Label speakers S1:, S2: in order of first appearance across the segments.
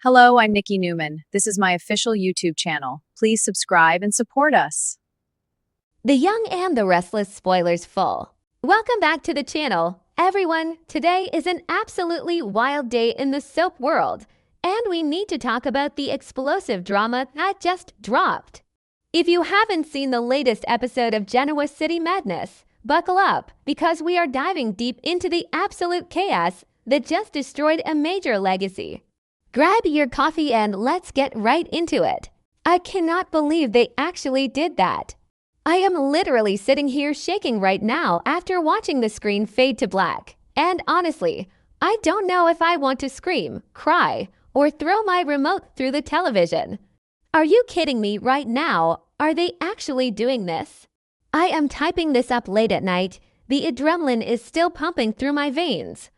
S1: Hello, I'm Nikki Newman. This is my official YouTube channel. Please subscribe and support us.
S2: The Young and the Restless spoilers full. Welcome back to the channel. Everyone, today is an absolutely wild day in the soap world, and we need to talk about the explosive drama that just dropped. If you haven't seen the latest episode of Genoa City Madness, buckle up because we are diving deep into the absolute chaos that just destroyed a major legacy. Grab your coffee and let's get right into it. I cannot believe they actually did that. I am literally sitting here shaking right now after watching the screen fade to black. And honestly, I don't know if I want to scream, cry, or throw my remote through the television. Are you kidding me right now? Are they actually doing this? I am typing this up late at night. The adrenaline is still pumping through my veins.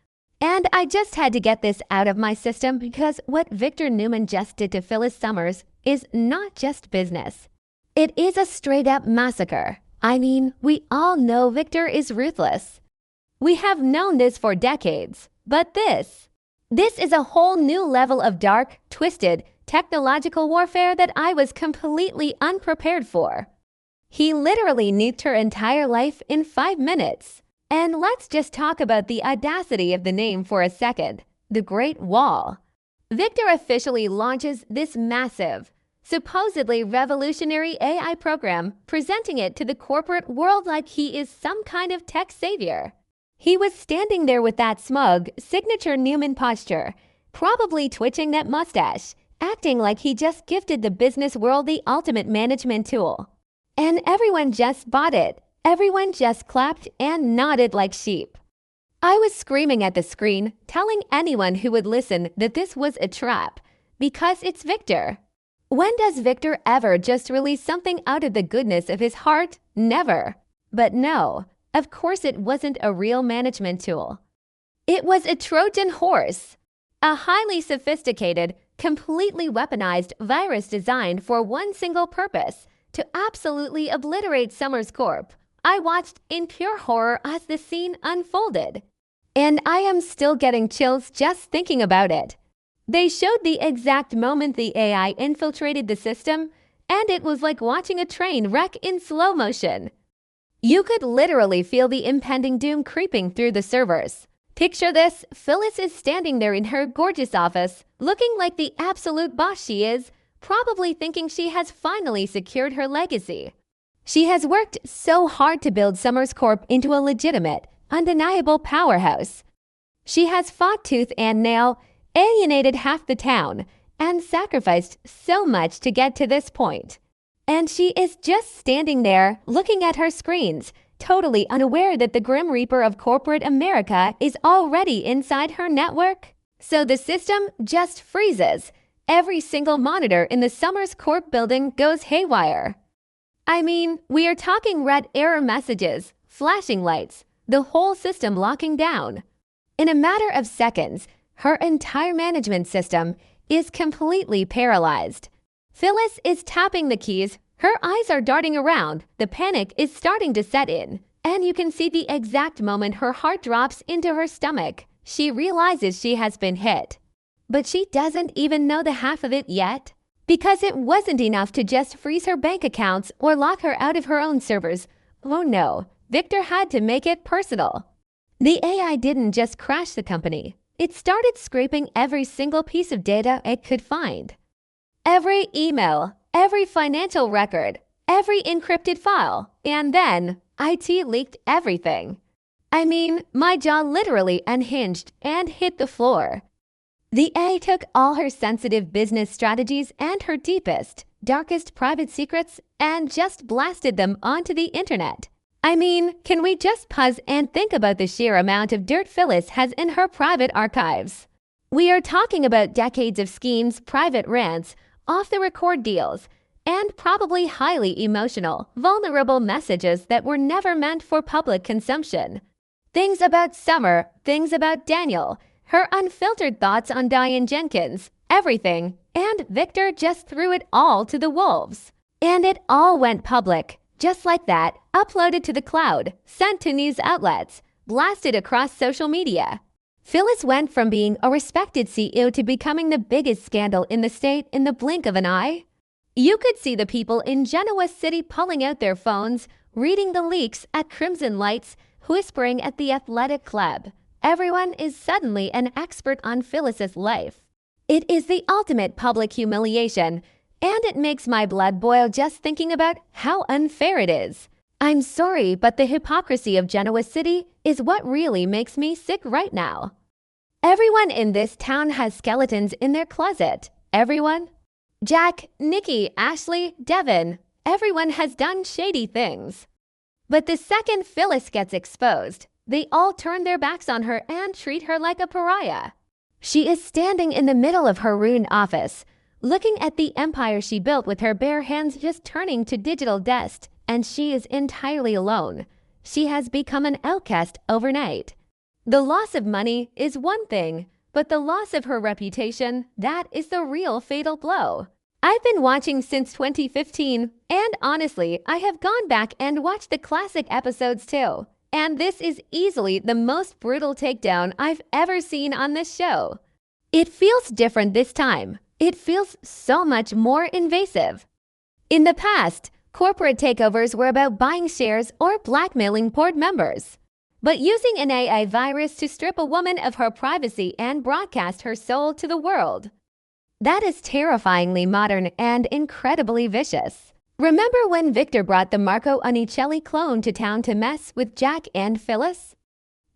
S2: And I just had to get this out of my system because what Victor Newman just did to Phyllis Summers is not just business. It is a straight-up massacre. I mean, we all know Victor is ruthless. We have known this for decades, but this is a whole new level of dark, twisted, technological warfare that I was completely unprepared for. He literally nuked her entire life in 5 minutes. And let's just talk about the audacity of the name for a second, the Great Wall. Victor officially launches this massive, supposedly revolutionary AI program, presenting it to the corporate world like he is some kind of tech savior. He was standing there with that smug, signature Newman posture, probably twitching that mustache, acting like he just gifted the business world the ultimate management tool. And everyone just bought it. Everyone just clapped and nodded like sheep. I was screaming at the screen, telling anyone who would listen that this was a trap, because it's Victor. When does Victor ever just release something out of the goodness of his heart? Never. But no, of course it wasn't a real management tool. It was a Trojan horse, a highly sophisticated, completely weaponized virus designed for one single purpose, to absolutely obliterate Summers Corp. I watched in pure horror as the scene unfolded. And I am still getting chills just thinking about it. They showed the exact moment the AI infiltrated the system, and it was like watching a train wreck in slow motion. You could literally feel the impending doom creeping through the servers. Picture this, Phyllis is standing there in her gorgeous office, looking like the absolute boss she is, probably thinking she has finally secured her legacy. She has worked so hard to build Summers Corp into a legitimate, undeniable powerhouse. She has fought tooth and nail, alienated half the town, and sacrificed so much to get to this point. And she is just standing there, looking at her screens, totally unaware that the Grim Reaper of corporate America is already inside her network. So the system just freezes. Every single monitor in the Summers Corp building goes haywire. I mean, we are talking red error messages, flashing lights, the whole system locking down. In a matter of seconds, her entire management system is completely paralyzed. Phyllis is tapping the keys, her eyes are darting around, the panic is starting to set in, and you can see the exact moment her heart drops into her stomach. She realizes she has been hit. But she doesn't even know the half of it yet. Because it wasn't enough to just freeze her bank accounts or lock her out of her own servers. Oh no, Victor had to make it personal. The AI didn't just crash the company. It started scraping every single piece of data it could find. Every email, every financial record, every encrypted file, and then IT leaked everything. I mean, my jaw literally unhinged and hit the floor. The AI took all her sensitive business strategies and her deepest, darkest private secrets and just blasted them onto the internet. I mean, can we just pause and think about the sheer amount of dirt Phyllis has in her private archives? We are talking about decades of schemes, private rants, off-the-record deals, and probably highly emotional, vulnerable messages that were never meant for public consumption. Things about Summer, things about Daniel, her unfiltered thoughts on Diane Jenkins, everything, and Victor just threw it all to the wolves. And it all went public, just like that, uploaded to the cloud, sent to news outlets, blasted across social media. Phyllis went from being a respected CEO to becoming the biggest scandal in the state in the blink of an eye. You could see the people in Genoa City pulling out their phones, reading the leaks at Crimson Lights, whispering at the athletic club. Everyone is suddenly an expert on Phyllis's life. It is the ultimate public humiliation, and it makes my blood boil just thinking about how unfair it is. I'm sorry, but the hypocrisy of Genoa City is what really makes me sick right now. Everyone in this town has skeletons in their closet. Everyone. Jack, Nikki, Ashley, Devin. Everyone has done shady things. But the second Phyllis gets exposed, they all turn their backs on her and treat her like a pariah. She is standing in the middle of her ruined office, looking at the empire she built with her bare hands just turning to digital dust, and she is entirely alone. She has become an outcast overnight. The loss of money is one thing, but the loss of her reputation, that is the real fatal blow. I've been watching since 2015, and honestly, I have gone back and watched the classic episodes too. And this is easily the most brutal takedown I've ever seen on this show. It feels different this time. It feels so much more invasive. In the past, corporate takeovers were about buying shares or blackmailing board members. But using an AI virus to strip a woman of her privacy and broadcast her soul to the world. That is terrifyingly modern and incredibly vicious. Remember when Victor brought the Marco Onicelli clone to town to mess with Jack and Phyllis?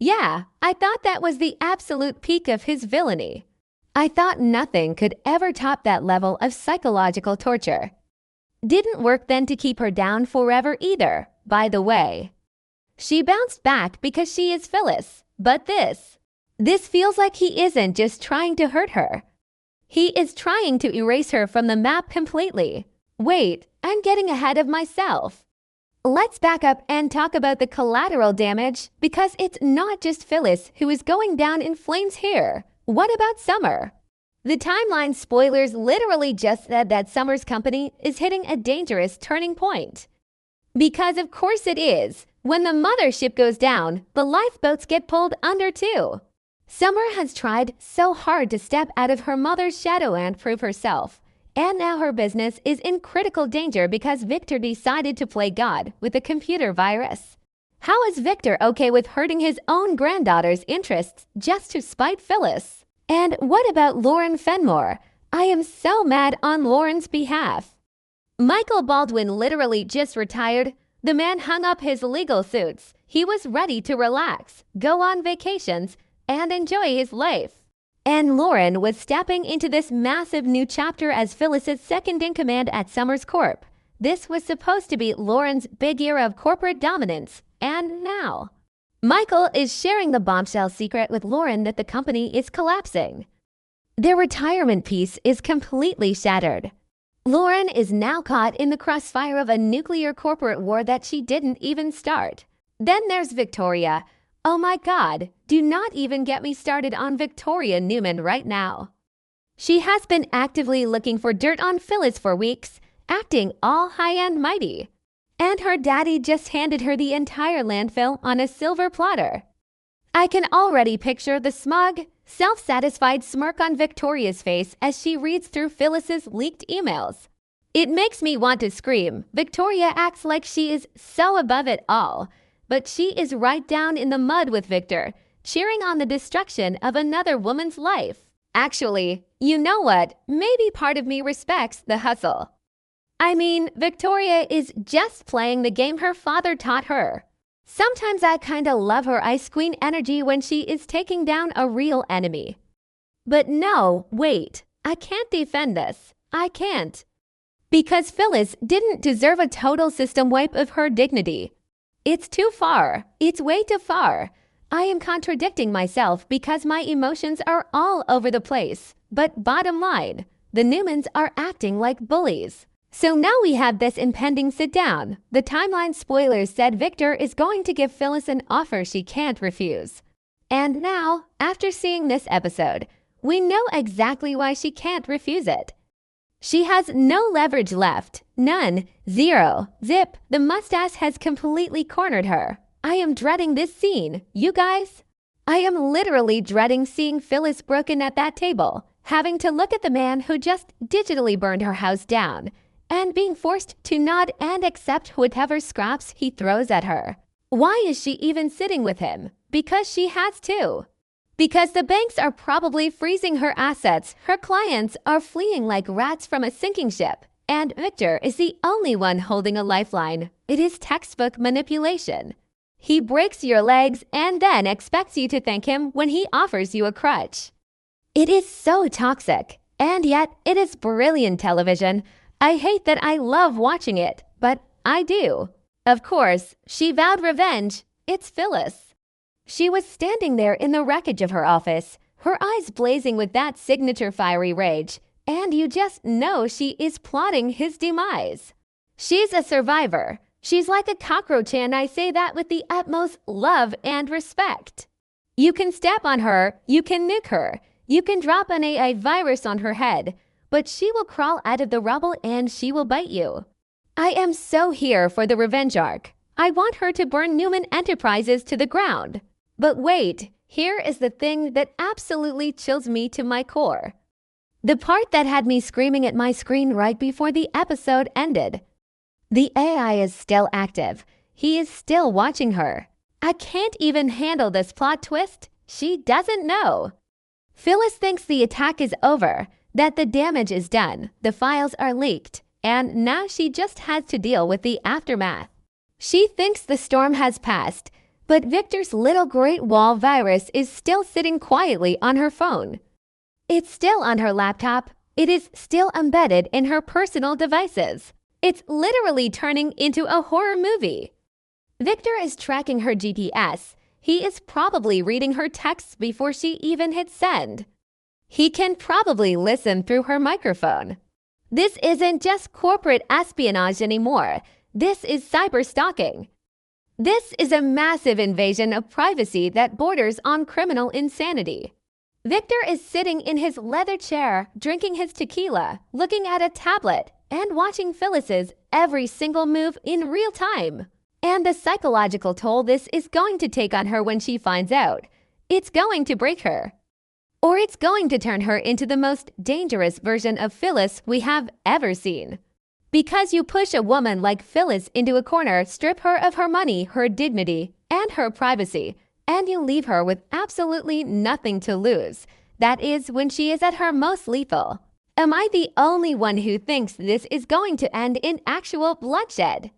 S2: Yeah, I thought that was the absolute peak of his villainy. I thought nothing could ever top that level of psychological torture. Didn't work then to keep her down forever either, by the way. She bounced back because she is Phyllis, but this feels like he isn't just trying to hurt her. He is trying to erase her from the map completely. Wait, I'm getting ahead of myself. Let's back up and talk about the collateral damage, because it's not just Phyllis who is going down in flames here. What about Summer? The timeline spoilers literally just said that Summer's company is hitting a dangerous turning point. Because of course it is. When the mothership goes down, the lifeboats get pulled under too. Summer has tried so hard to step out of her mother's shadow and prove herself. And now her business is in critical danger because Victor decided to play God with a computer virus. How is Victor okay with hurting his own granddaughter's interests just to spite Phyllis? And what about Lauren Fenmore? I am so mad on Lauren's behalf. Michael Baldwin literally just retired. The man hung up his legal suits. He was ready to relax, go on vacations, and enjoy his life. And Lauren was stepping into this massive new chapter as Phyllis's second-in-command at Summers Corp. This was supposed to be Lauren's big year of corporate dominance, and now Michael is sharing the bombshell secret with Lauren that the company is collapsing. Their retirement piece is completely shattered. Lauren is now caught in the crossfire of a nuclear corporate war that she didn't even start. Then there's Victoria. Oh my God, do not even get me started on Victoria Newman right now. She has been actively looking for dirt on Phyllis for weeks, acting all high and mighty. And her daddy just handed her the entire landfill on a silver platter. I can already picture the smug, self-satisfied smirk on Victoria's face as she reads through Phyllis's leaked emails. It makes me want to scream. Victoria acts like she is so above it all, but she is right down in the mud with Victor, cheering on the destruction of another woman's life. Actually, you know what? Maybe part of me respects the hustle. I mean, Victoria is just playing the game her father taught her. Sometimes I kinda love her Ice Queen energy when she is taking down a real enemy. But no, wait, I can't defend this. I can't. Because Phyllis didn't deserve a total system wipe of her dignity. It's too far. It's way too far. I am contradicting myself because my emotions are all over the place. But bottom line, the Newmans are acting like bullies. So now we have this impending sit-down. The timeline spoilers said Victor is going to give Phyllis an offer she can't refuse. And now, after seeing this episode, we know exactly why she can't refuse it. She has no leverage left. None. Zero. Zip. The mustache has completely cornered her. I am dreading this scene. You guys? I am literally dreading seeing Phyllis broken at that table, having to look at the man who just digitally burned her house down, and being forced to nod and accept whatever scraps he throws at her. Why is she even sitting with him? Because she has to. Because the banks are probably freezing her assets, her clients are fleeing like rats from a sinking ship, and Victor is the only one holding a lifeline. It is textbook manipulation. He breaks your legs and then expects you to thank him when he offers you a crutch. It is so toxic, and yet it is brilliant television. I hate that I love watching it, but I do. Of course, she vowed revenge. It's Phyllis. She was standing there in the wreckage of her office, her eyes blazing with that signature fiery rage, and you just know she is plotting his demise. She's a survivor. She's like a cockroach, and I say that with the utmost love and respect. You can step on her, you can nuke her, you can drop an AI virus on her head, but she will crawl out of the rubble and she will bite you. I am so here for the revenge arc. I want her to burn Newman Enterprises to the ground. But wait, here is the thing that absolutely chills me to my core. The part that had me screaming at my screen right before the episode ended. The AI is still active. He is still watching her. I can't even handle this plot twist. She doesn't know. Phyllis thinks the attack is over, that the damage is done, the files are leaked, and now she just has to deal with the aftermath. She thinks the storm has passed, but Victor's little Great Wall virus is still sitting quietly on her phone. It's still on her laptop. It is still embedded in her personal devices. It's literally turning into a horror movie. Victor is tracking her GPS. He is probably reading her texts before she even hits send. He can probably listen through her microphone. This isn't just corporate espionage anymore. This is cyberstalking. This is a massive invasion of privacy that borders on criminal insanity. Victor is sitting in his leather chair, drinking his tequila, looking at a tablet, and watching Phyllis's every single move in real time. And the psychological toll this is going to take on her when she finds out. It's going to break her. Or it's going to turn her into the most dangerous version of Phyllis we have ever seen. Because you push a woman like Phyllis into a corner, strip her of her money, her dignity, and her privacy, and you leave her with absolutely nothing to lose. That is when she is at her most lethal. Am I the only one who thinks this is going to end in actual bloodshed?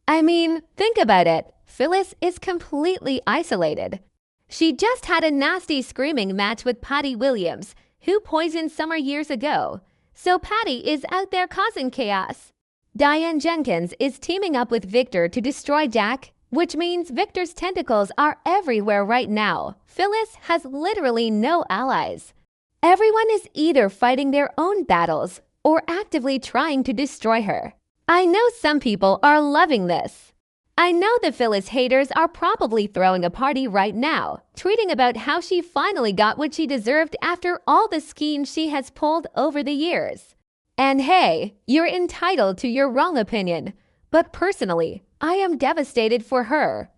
S2: I mean, think about it. Phyllis is completely isolated. She just had a nasty screaming match with Patty Williams, who poisoned Summer years ago. So Patty is out there causing chaos. Diane Jenkins is teaming up with Victor to destroy Jack, which means Victor's tentacles are everywhere right now. Phyllis has literally no allies. Everyone is either fighting their own battles or actively trying to destroy her. I know some people are loving this. I know the Phyllis haters are probably throwing a party right now, tweeting about how she finally got what she deserved after all the schemes she has pulled over the years. And hey, you're entitled to your wrong opinion, but personally, I am devastated for her.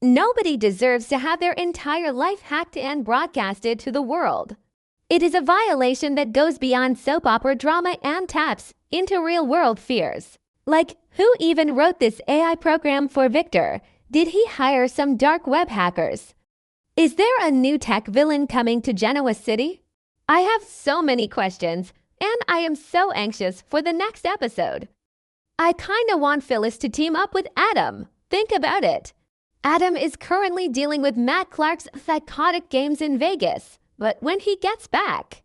S2: Nobody deserves to have their entire life hacked and broadcasted to the world. It is a violation that goes beyond soap opera drama and taps into real-world fears. Like, who even wrote this AI program for Victor? Did he hire some dark web hackers? Is there a new tech villain coming to Genoa City? I have so many questions, and I am so anxious for the next episode. I kinda want Phyllis to team up with Adam. Think about it. Adam is currently dealing with Matt Clark's psychotic games in Vegas, but when he gets back,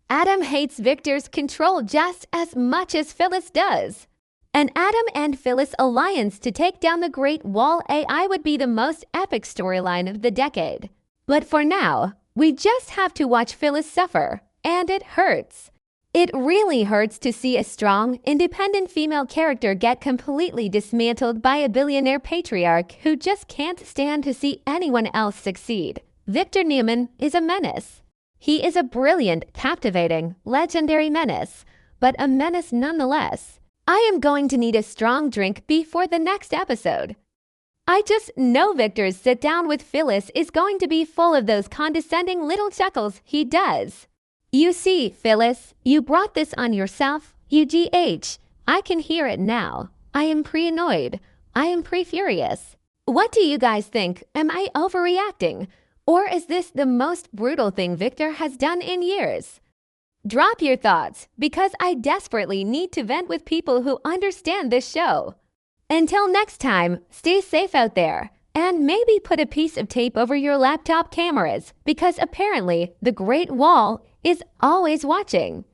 S2: Adam hates Victor's control just as much as Phyllis does. An Adam and Phyllis alliance to take down the Great Wall AI would be the most epic storyline of the decade. But for now, we just have to watch Phyllis suffer, and it hurts. It really hurts to see a strong, independent female character get completely dismantled by a billionaire patriarch who just can't stand to see anyone else succeed. Victor Newman is a menace. He is a brilliant, captivating, legendary menace, but a menace nonetheless. I am going to need a strong drink before the next episode. I just know Victor's sit down with Phyllis is going to be full of those condescending little chuckles he does. You see, Phyllis, you brought this on yourself. I can hear it now. I am pre-annoyed. I am pre-furious. What do you guys think? Am I overreacting? Or is this the most brutal thing Victor has done in years? Drop your thoughts, because I desperately need to vent with people who understand this show. Until next time, stay safe out there, and maybe put a piece of tape over your laptop cameras, because apparently the Great Wall is always watching.